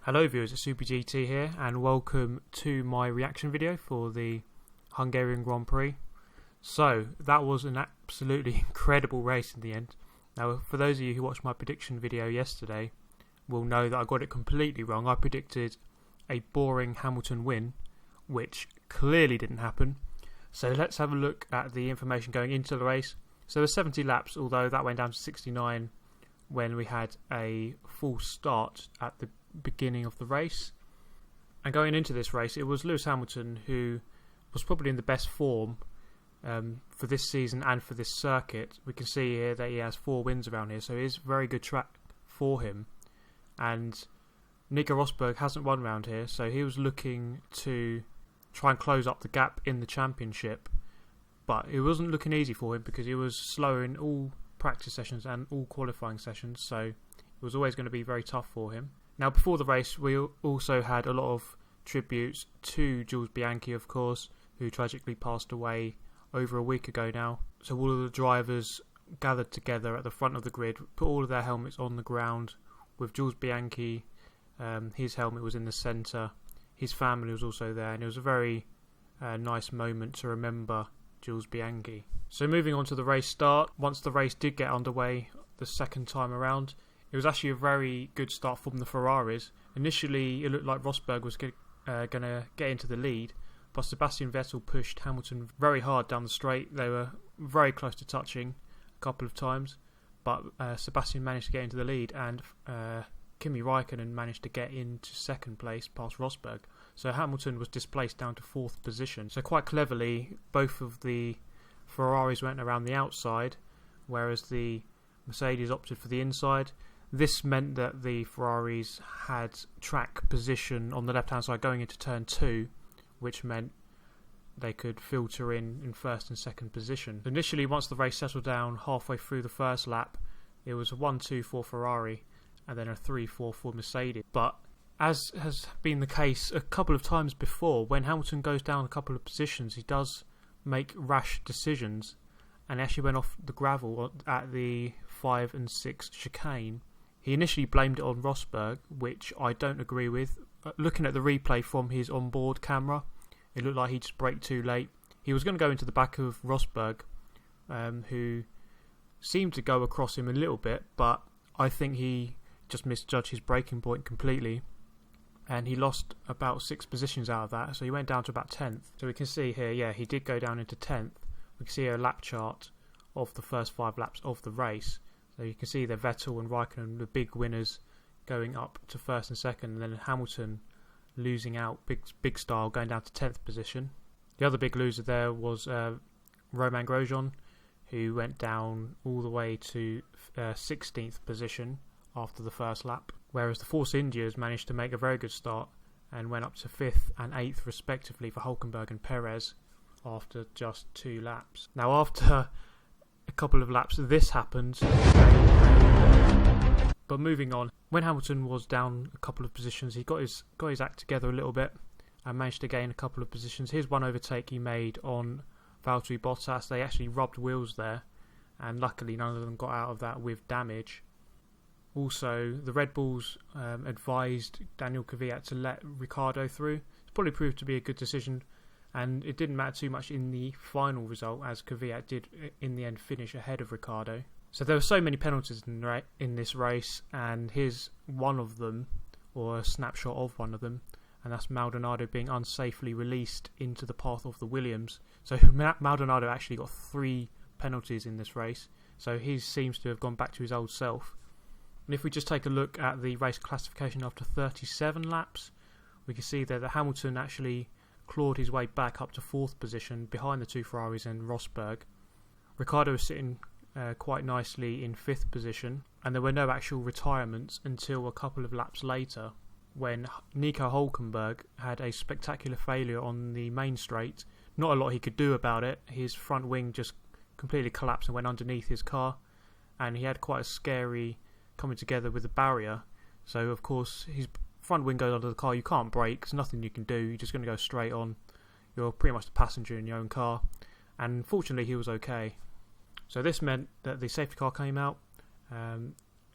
Hello viewers, it's Super GT here and welcome to my reaction video for the Hungarian Grand Prix. So that was an absolutely incredible race in the end. Now for those of you who watched my prediction video yesterday will know that I got it completely wrong. I predicted a boring Hamilton win, which clearly didn't happen. So let's have a look at the information going into the race. So there were 70 laps, although that went down to 69 when we had a full start at the beginning of the race. And going into this race, it was Lewis Hamilton who was probably in the best form for this season and for this circuit. We can see here that he has 4 wins around here, so it is very good track for him. And Nico Rosberg hasn't won around here, so he was looking to try and close up the gap in the championship, but it wasn't looking easy for him because he was slower in all practice sessions and all qualifying sessions, so it was always going to be very tough for him. Now before the race we also had a lot of tributes to Jules Bianchi, of course, who tragically passed away over a week ago now. So all of the drivers gathered together at the front of the grid, put all of their helmets on the ground with Jules Bianchi. His helmet was in the centre, his family was also there, and it was a very nice moment to remember Jules Bianchi. So moving on to the race start, once the race did get underway the second time around, it was actually a very good start from the Ferraris. Initially, it looked like Rosberg was going to get into the lead, but Sebastian Vettel pushed Hamilton very hard down the straight. They were very close to touching a couple of times, but Sebastian managed to get into the lead, and Kimi Raikkonen managed to get into second place past Rosberg. So Hamilton was displaced down to 4th position. So quite cleverly, both of the Ferraris went around the outside, whereas the Mercedes opted for the inside. This meant that the Ferraris had track position on the left-hand side going into turn 2, which meant they could filter in first and second position. Initially, once the race settled down halfway through the first lap, it was a 1-2 for Ferrari and then a 3-4 for Mercedes. But as has been the case a couple of times before, when Hamilton goes down a couple of positions, he does make rash decisions, and actually went off the gravel at the 5 and 6 chicane. He initially blamed it on Rosberg, which I don't agree with. Looking at the replay from his onboard camera, it looked like he just braked too late. He was going to go into the back of Rosberg, who seemed to go across him a little bit, but I think he just misjudged his braking point completely, and he lost about 6 positions out of that, so he went down to about 10th. So we can see here, yeah, he did go down into 10th. We can see a lap chart of the first 5 laps of the race. So you can see the Vettel and Raikkonen, the big winners, going up to 1st and 2nd, and then Hamilton losing out big style, going down to 10th position. The other big loser there was Romain Grosjean, who went down all the way to 16th position after the first lap, whereas the Force Indias managed to make a very good start and went up to 5th and 8th respectively for Hülkenberg and Perez after just 2 laps. Now after a couple of laps this happened, but moving on, when Hamilton was down a couple of positions, he got his act together a little bit and managed to gain a couple of positions. Here's one overtake he made on Valtteri Bottas. They actually rubbed wheels there, and luckily none of them got out of that with damage. Also, the Red Bulls advised Daniel Kvyat to let Ricciardo through. It's probably proved to be a good decision, and it didn't matter too much in the final result, as Kvyat did in the end finish ahead of Ricciardo. So there were so many penalties in this race, and here's one of them, or a snapshot of one of them, and that's Maldonado being unsafely released into the path of the Williams. So Maldonado actually got 3 penalties in this race, so he seems to have gone back to his old self. And if we just take a look at the race classification after 37 laps, we can see there that Hamilton actually clawed his way back up to 4th position behind the 2 Ferraris and Rosberg. Ricciardo was sitting quite nicely in 5th position, and there were no actual retirements until a couple of laps later, when Nico Hülkenberg had a spectacular failure on the main straight. Not a lot he could do about it. His front wing just completely collapsed and went underneath his car, and he had quite a scary coming together with the barrier. So of course his front wing goes under the car, you can't brake, there's nothing you can do, you're just going to go straight on. You're pretty much the passenger in your own car, and fortunately he was okay. So this meant that the safety car came out.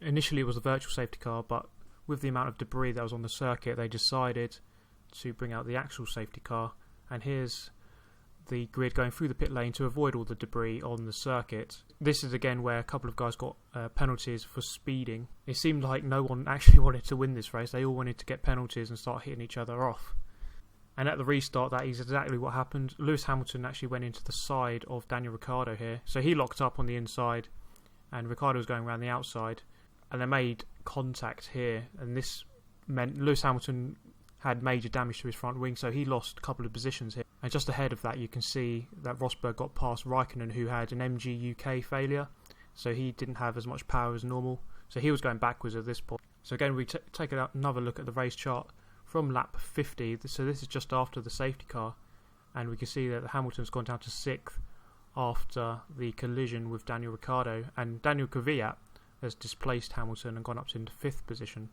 Initially it was a virtual safety car, but with the amount of debris that was on the circuit, they decided to bring out the actual safety car. And here's the grid going through the pit lane to avoid all the debris on the circuit. This is again where a couple of guys got penalties for speeding. It seemed like no one actually wanted to win this race. They all wanted to get penalties and start hitting each other off. And at the restart, that is exactly what happened. Lewis Hamilton actually went into the side of Daniel Ricciardo here. So he locked up on the inside and Ricciardo was going around the outside. And they made contact here. And this meant Lewis Hamilton had major damage to his front wing, so he lost a couple of positions here. And just ahead of that, you can see that Rosberg got past Raikkonen, who had an MG UK failure, so he didn't have as much power as normal. So he was going backwards at this point. So again, we take another look at the race chart from lap 50. So this is just after the safety car, and we can see that Hamilton's gone down to 6th after the collision with Daniel Ricciardo, and Daniel Kvyat has displaced Hamilton and gone up into 5th position.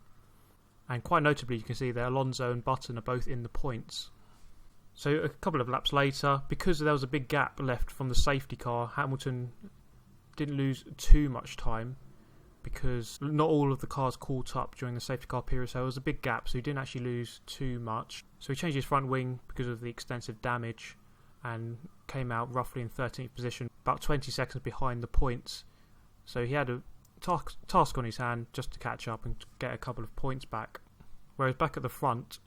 And quite notably, you can see that Alonso and Button are both in the points. So a couple of laps later, because there was a big gap left from the safety car, Hamilton didn't lose too much time because not all of the cars caught up during the safety car period, so there was a big gap, so he didn't actually lose too much. So he changed his front wing because of the extensive damage and came out roughly in 13th position, about 20 seconds behind the points. So he had a task on his hand just to catch up and get a couple of points back. Whereas back at the front,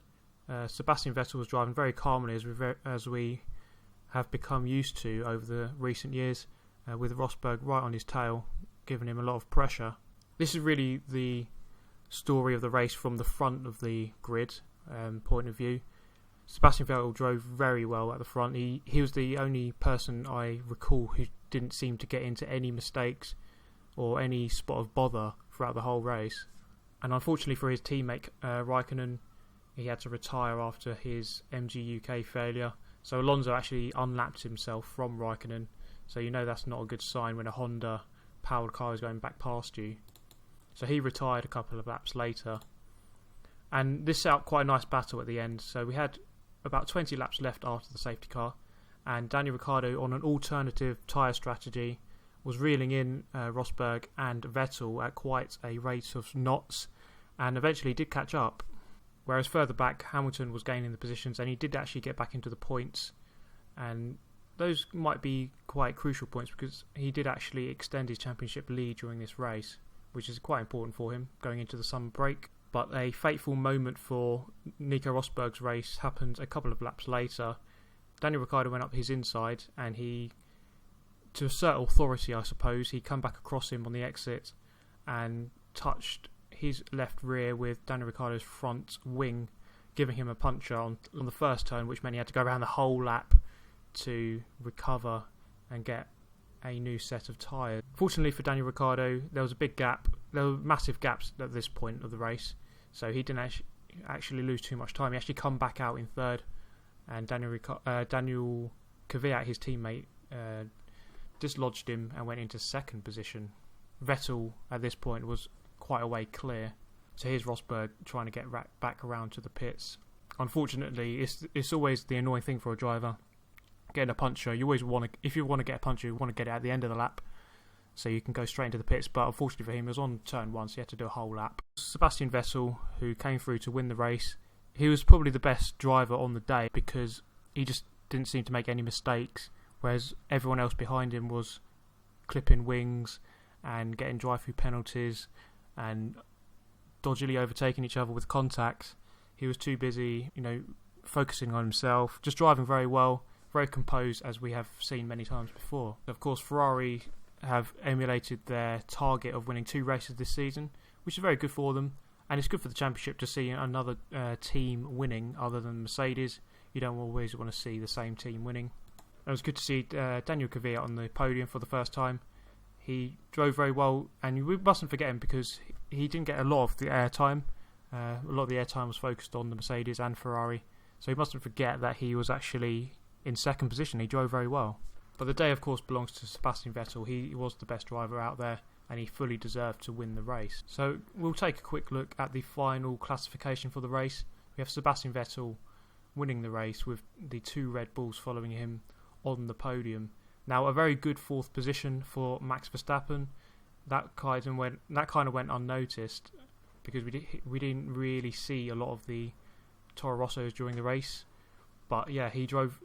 Sebastian Vettel was driving very calmly, as we have become used to over the recent years, with Rosberg right on his tail, giving him a lot of pressure. This is really the story of the race from the front of the grid point of view. Sebastian Vettel drove very well at the front. He was the only person I recall who didn't seem to get into any mistakes or any spot of bother throughout the whole race. And unfortunately for his teammate Raikkonen, he had to retire after his MG UK failure. So Alonso actually unlapped himself from Raikkonen, so you know that's not a good sign when a Honda powered car is going back past you. So he retired a couple of laps later. And this set up quite a nice battle at the end. So we had about 20 laps left after the safety car, and Daniel Ricciardo, on an alternative tyre strategy, was reeling in Rosberg and Vettel at quite a rate of knots, and eventually did catch up. Whereas further back, Hamilton was gaining the positions, and he did actually get back into the points, and those might be quite crucial points because he did actually extend his championship lead during this race, which is quite important for him going into the summer break. But a fateful moment for Nico Rosberg's race happened a couple of laps later. Daniel Ricciardo went up his inside, and he, to assert authority I suppose, he come back across him on the exit and touched his left rear with Daniel Ricciardo's front wing, giving him a puncture on the first turn, which meant he had to go around the whole lap to recover and get a new set of tyres. Fortunately for Daniel Ricciardo, there was a big gap. There were massive gaps at this point of the race, so he didn't actually lose too much time. He actually come back out in 3rd, and Daniel Kvyat, his teammate, dislodged him and went into 2nd position. Vettel at this point was quite a way clear, so here's Rosberg trying to get back around to the pits. Unfortunately, it's always the annoying thing for a driver getting a puncture. You always want to, if you want to get a puncture, you want to get it at the end of the lap so you can go straight into the pits, but unfortunately for him, it was on turn 1, so he had to do a whole lap. Sebastian Vettel, who came through to win the race, he was probably the best driver on the day because he just didn't seem to make any mistakes, whereas everyone else behind him was clipping wings and getting drive-through penalties and dodgily overtaking each other with contacts. He was too busy, focusing on himself, just driving very well, very composed, as we have seen many times before. Of course, Ferrari have emulated their target of winning 2 races this season, which is very good for them, and it's good for the championship to see another team winning other than Mercedes. You don't always want to see the same team winning. It was good to see Daniel Kvyat on the podium for the first time. He drove very well, and we mustn't forget him because he didn't get a lot of the airtime. A lot of the airtime was focused on the Mercedes and Ferrari, so we mustn't forget that he was actually in 2nd position. He drove very well. But the day, of course, belongs to Sebastian Vettel. He was the best driver out there, and he fully deserved to win the race. So we'll take a quick look at the final classification for the race. We have Sebastian Vettel winning the race with the 2 Red Bulls following him on the podium. Now, a very good 4th position for Max Verstappen. That kind of went unnoticed, because we didn't really see a lot of the Toro Rossos during the race. But yeah, he drove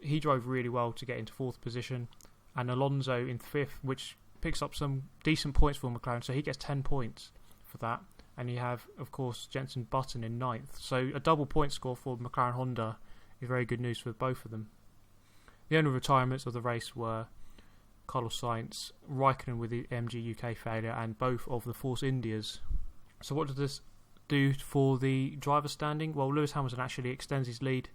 really well to get into 4th position, and Alonso in 5th, which picks up some decent points for McLaren, so he gets 10 points for that. And you have, of course, Jenson Button in 9th. So a double point score for McLaren Honda is very good news for both of them. The only retirements of the race were Carlos Sainz, Raikkonen with the MG UK failure, and both of the Force Indias. So what does this do for the driver standing? Well, Lewis Hamilton actually extends his lead.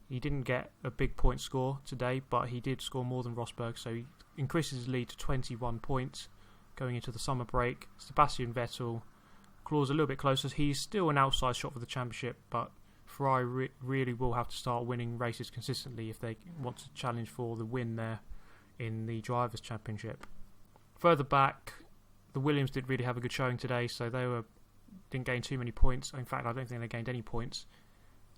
He didn't get a big point score today, but he did score more than Rosberg, so he increases his lead to 21 points going into the summer break. Sebastian Vettel claws a little bit closer. He's still an outside shot for the championship, but Ferrari really will have to start winning races consistently if they want to challenge for the win there in the Drivers' Championship. Further back, the Williams didn't really have a good showing today, so they didn't gain too many points. In fact, I don't think they gained any points.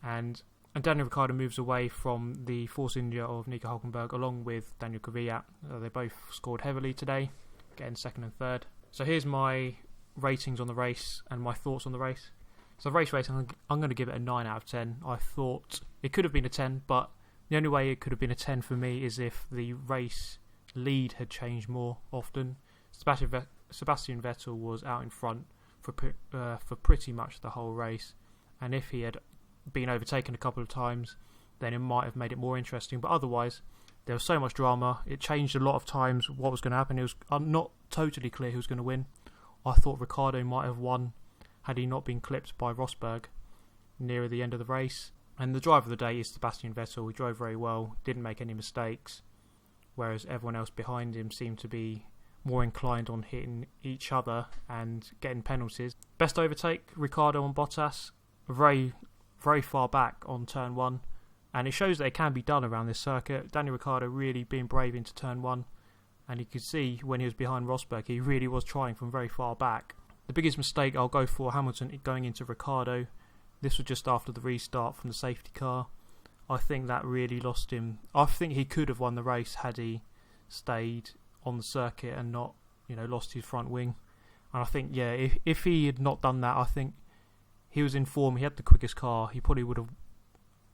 And Daniel Ricciardo moves away from the Force India of Nico Hülkenberg along with Daniel Kvyat. They both scored heavily today, getting 2nd and 3rd. So here's my ratings on the race and my thoughts on the race. So race rating, I'm going to give it a 9 out of 10. I thought it could have been a 10, but the only way it could have been a 10 for me is if the race lead had changed more often. Sebastian Vettel was out in front for pretty much the whole race, and if he had been overtaken a couple of times, then it might have made it more interesting. But otherwise, there was so much drama. It changed a lot of times what was going to happen. It was not totally clear who was going to win. I thought Ricciardo might have won had he not been clipped by Rosberg nearer the end of the race. And the driver of the day is Sebastian Vettel. He drove very well, didn't make any mistakes, whereas everyone else behind him seemed to be more inclined on hitting each other and getting penalties. Best overtake, Ricciardo on Bottas, very, very far back on turn 1, and it shows that it can be done around this circuit. Daniel Ricciardo really being brave into turn 1, and you could see when he was behind Rosberg, he really was trying from very far back. The biggest mistake I'll go for Hamilton going into Ricciardo. This was just after the restart from the safety car. I think that really lost him. I think he could have won the race had he stayed on the circuit and not, lost his front wing. And I think, if he had not done that, I think he was in form. He had the quickest car. He probably would have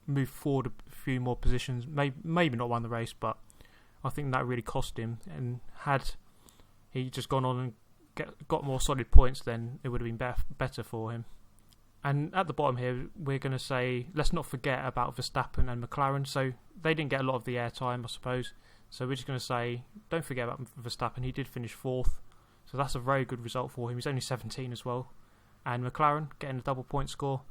moved forward a few more positions. Maybe not won the race, but I think that really cost him. And had he just gone on and got more solid points, then it would have been better for him. And at the bottom here, we're going to say, let's not forget about Verstappen and McLaren. So they didn't get a lot of the airtime, I suppose. So we're just going to say, don't forget about Verstappen. He did finish 4th. So that's a very good result for him. He's only 17 as well. And McLaren getting a double point score.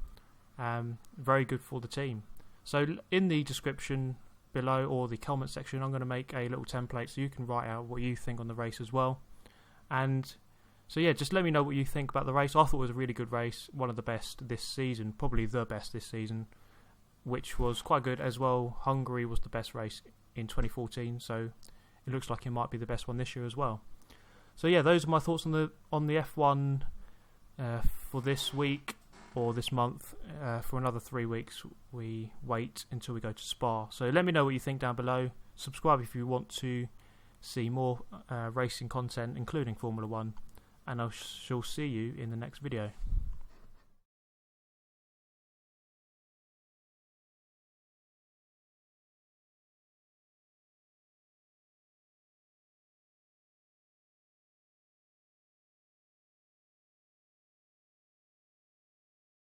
Very good for the team. So in the description below or the comment section, I'm going to make a little template so you can write out what you think on the race as well. And so yeah, just let me know what you think about the race. I thought it was a really good race, one of the best this season, probably the best this season, which was quite good as well. Hungary was the best race in 2014, so it looks like it might be the best one this year as well. So yeah, those are my thoughts on the F1 for this week or this month. For another 3 weeks, we wait until we go to Spa. So let me know what you think down below. Subscribe if you want to see more racing content, including Formula 1. And I shall see you in the next video.